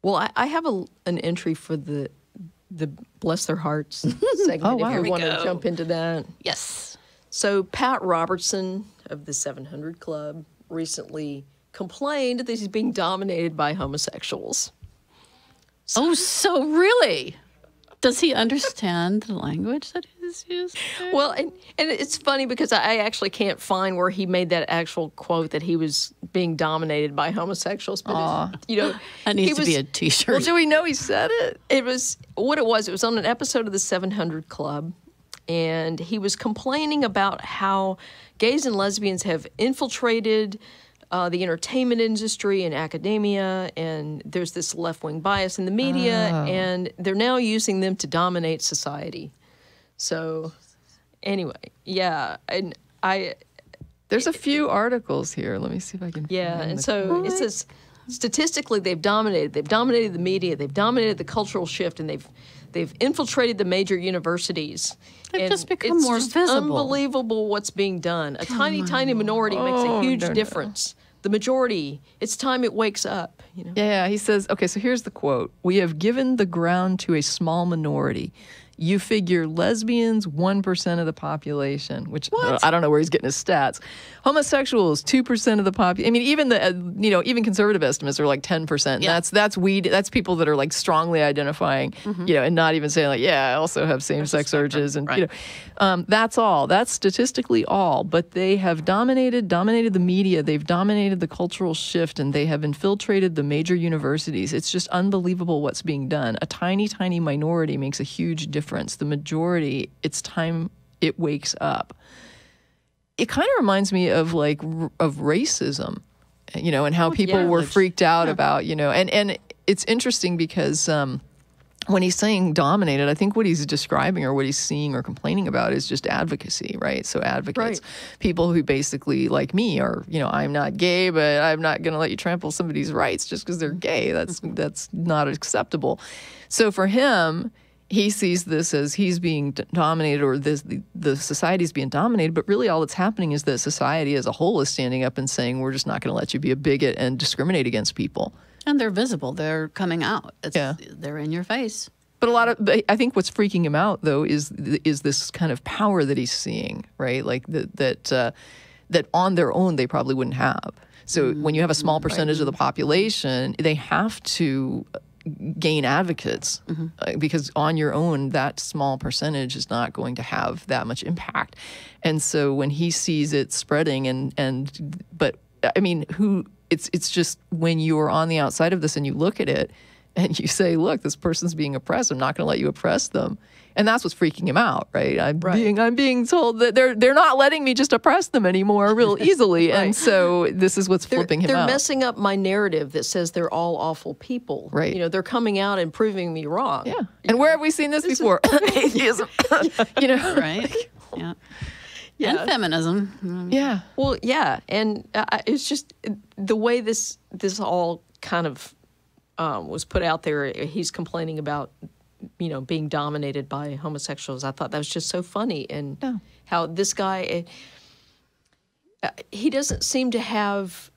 Well, I have an entry for the Bless Their Hearts segment. Oh, wow. If Here you we want to go. jump into that. Yes. So Pat Robertson of the 700 Club recently complained that he's being dominated by homosexuals. Oh, so really? Does he understand the language that is used there? Well, and it's funny because I actually can't find where he made that actual quote that he was being dominated by homosexuals. But that needs he to be a T-shirt. Well, do we know he said it? It was what it was. It was on an episode of the 700 Club, and he was complaining about how gays and lesbians have infiltrated the entertainment industry and academia, and there's this left-wing bias in the media, and they're now using them to dominate society. So, anyway, yeah, and There's a few articles here. Let me see if I can. yeah, find and the so quote. it says statistically they've dominated the media, they've dominated the cultural shift, and they've infiltrated the major universities. They've And just become it's more just visible. Unbelievable what's being done. A tiny minority makes a huge difference. The majority, it's time it wakes up. Yeah, he says, okay, so here's the quote. We have given the ground to a small minority. You figure lesbians, 1% of the population, which I don't know where he's getting his stats. Homosexuals, 2% of the population. I mean, even the, even conservative estimates are like 10%. Yeah. That's people that are like strongly identifying, and not even saying like, yeah, I also have same-sex urges. And, right. That's all. That's statistically all. But they have dominated the media. They've dominated the cultural shift, and they have infiltrated the major universities. It's just unbelievable what's being done. A tiny, tiny minority makes a huge difference. The majority, it's time it wakes up. It kind of reminds me of racism, and how people were freaked out about, and it's interesting because when he's saying dominated, I think what he's describing or what he's seeing or complaining about is just advocacy, right? So advocates, people who basically, like me, are, I'm not gay, but I'm not going to let you trample somebody's rights just because they're gay. That's not acceptable. So for him, he sees this as he's being dominated, or the society's being dominated, but really all that's happening is that society as a whole is standing up and saying, we're just not going to let you be a bigot and discriminate against people. And they're visible. They're coming out. They're in your face. But I think what's freaking him out, though, is this kind of power that he's seeing, right? Like that on their own they probably wouldn't have. So when you have a small percentage of the population, they have to gain advocates because on your own, that small percentage is not going to have that much impact. And so when he sees it spreading but I mean, it's just when you're on the outside of this and you look at it and you say, look, this person's being oppressed. I'm not going to let you oppress them. And that's what's freaking him out, right? I'm being told that they're not letting me just oppress them anymore real easily. And so this is what's flipping him out. They're messing up my narrative that says they're all awful people. Right. They're coming out and proving me wrong. Yeah. And where have we seen this before? Atheism. Right? Yeah. Yeah. And feminism. Yeah. Well, yeah. And it's just the way this all kind of was put out there. He's complaining about being dominated by homosexuals. I thought that was just so funny, and how this guy, he doesn't seem to have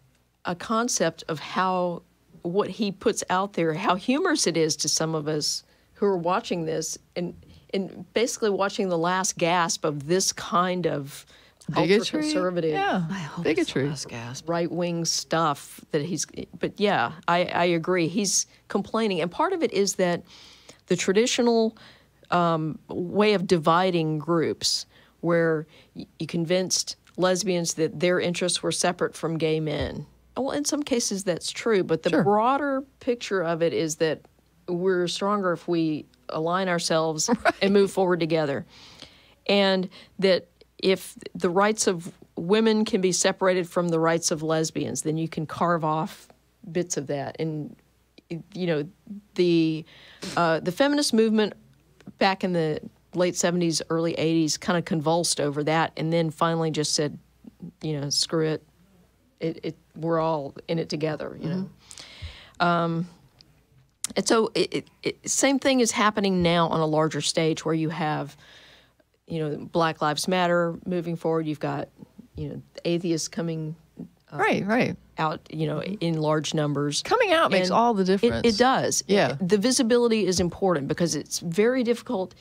a concept of how what he puts out there, how humorous it is to some of us who are watching this and basically watching the last gasp of this kind of Bigotry? ultra-conservative, I hope Bigotry. it's the last gasp. right-wing stuff that he's. But yeah, I agree. He's complaining, and part of it is that the traditional way of dividing groups, where you convinced lesbians that their interests were separate from gay men. Well, in some cases that's true, but the broader picture of it is that we're stronger if we align ourselves and move forward together. And that if the rights of women can be separated from the rights of lesbians, then you can carve off bits of that. And the feminist movement back in the late 70s, early 80s kind of convulsed over that, and then finally just said, screw it. We're all in it together, know. And so same thing is happening now on a larger stage, where you have, Black Lives Matter moving forward. You've got, atheists coming Right. out, in large numbers. Coming out makes And all the difference. It does. Yeah. The visibility is important because it's very difficult.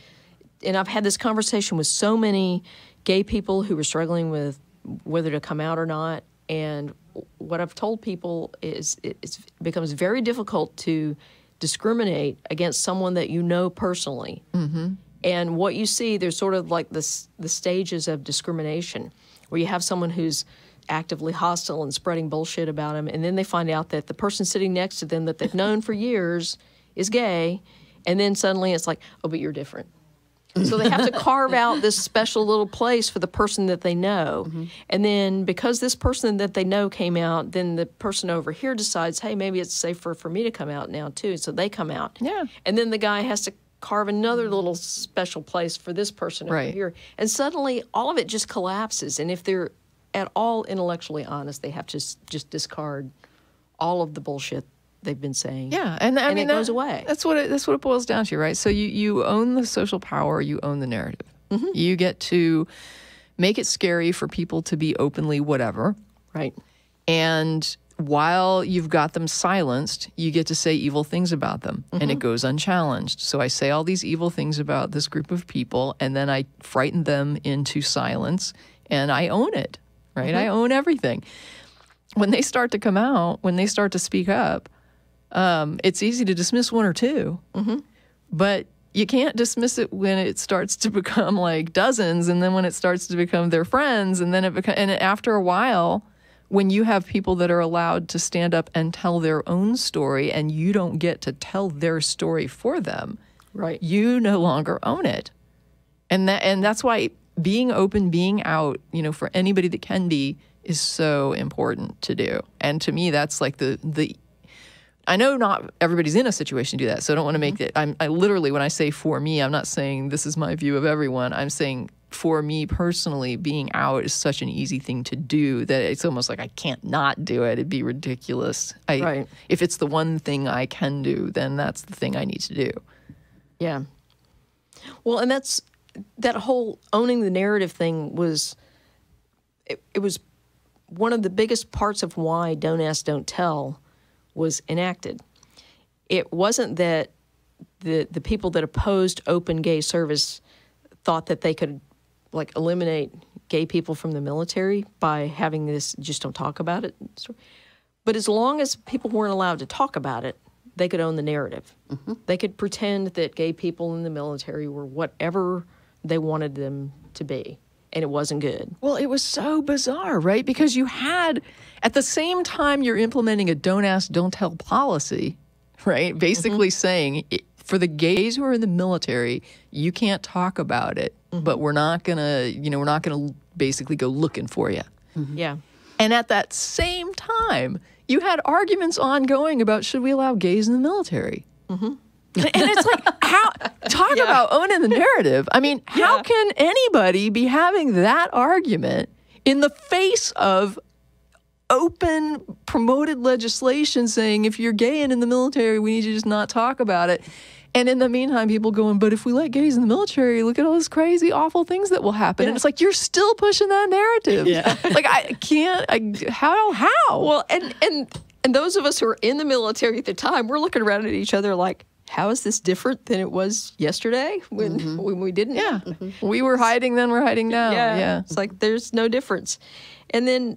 And I've had this conversation with so many gay people who were struggling with whether to come out or not. And what I've told people is it becomes very difficult to discriminate against someone that you know personally. Mm-hmm. And what you see, there's sort of like the stages of discrimination where you have someone who's actively hostile and spreading bullshit about them, and then they find out that the person sitting next to them that they've known for years is gay, and then suddenly it's like, oh, but you're different. So they have to carve out this special little place for the person that they know. Mm-hmm. And then because this person that they know came out, then the person over here decides, hey, maybe it's safer for me to come out now too. So they come out. Yeah. And then the guy has to carve another little special place for this person over here. And suddenly all of it just collapses. And if they're at all intellectually honest, they have to just discard all of the bullshit they've been saying. Yeah, and I mean, it goes away. That's what it boils down to, right? So you own the social power, you own the narrative. Mm-hmm. You get to make it scary for people to be openly whatever. Right. And while you've got them silenced, you get to say evil things about them, and it goes unchallenged. So I say all these evil things about this group of people, and then I frighten them into silence, and I own it, right? I own everything. When they start to come out, when they start to speak up, it's easy to dismiss one or two, but you can't dismiss it when it starts to become like dozens, and then when it starts to become their friends, and then and after a while, when you have people that are allowed to stand up and tell their own story, and you don't get to tell their story for them, right? You no longer own it, and that's why being open, being out, for anybody that can be, is so important to do. And to me, that's like the. I know not everybody's in a situation to do that, so I don't want to make it. I literally, when I say for me, I'm not saying this is my view of everyone. I'm saying for me personally, being out is such an easy thing to do that it's almost like I can't not do it. It'd be ridiculous. Right. If it's the one thing I can do, then that's the thing I need to do. Yeah. Well, and that whole owning the narrative thing was, it was one of the biggest parts of why Don't Ask, Don't Tell was enacted. It wasn't that the people that opposed open gay service thought that they could eliminate gay people from the military by having this just don't talk about it. But as long as people weren't allowed to talk about it, they could own the narrative. Mm-hmm. They could pretend that gay people in the military were whatever they wanted them to be, and it wasn't good. Well, it was so bizarre, right? Because you had, at the same time you're implementing a don't ask, don't tell policy, right? Basically saying, for the gays who are in the military, you can't talk about it, but we're not gonna basically go looking for you. Mm-hmm. Yeah. And at that same time, you had arguments ongoing about should we allow gays in the military? Mm-hmm. And it's like, talk about owning the narrative. I mean, how can anybody be having that argument in the face of open, promoted legislation saying if you're gay and in the military, we need you to just not talk about it? And in the meantime, people going, but if we let gays in the military, look at all these crazy, awful things that will happen. Yeah. And it's like, you're still pushing that narrative. Yeah. I can't, how? Well, and those of us who were in the military at the time, we're looking around at each other like, how is this different than it was yesterday when we didn't? Yeah. We were hiding then, we're hiding now. Yeah. It's like, there's no difference. And then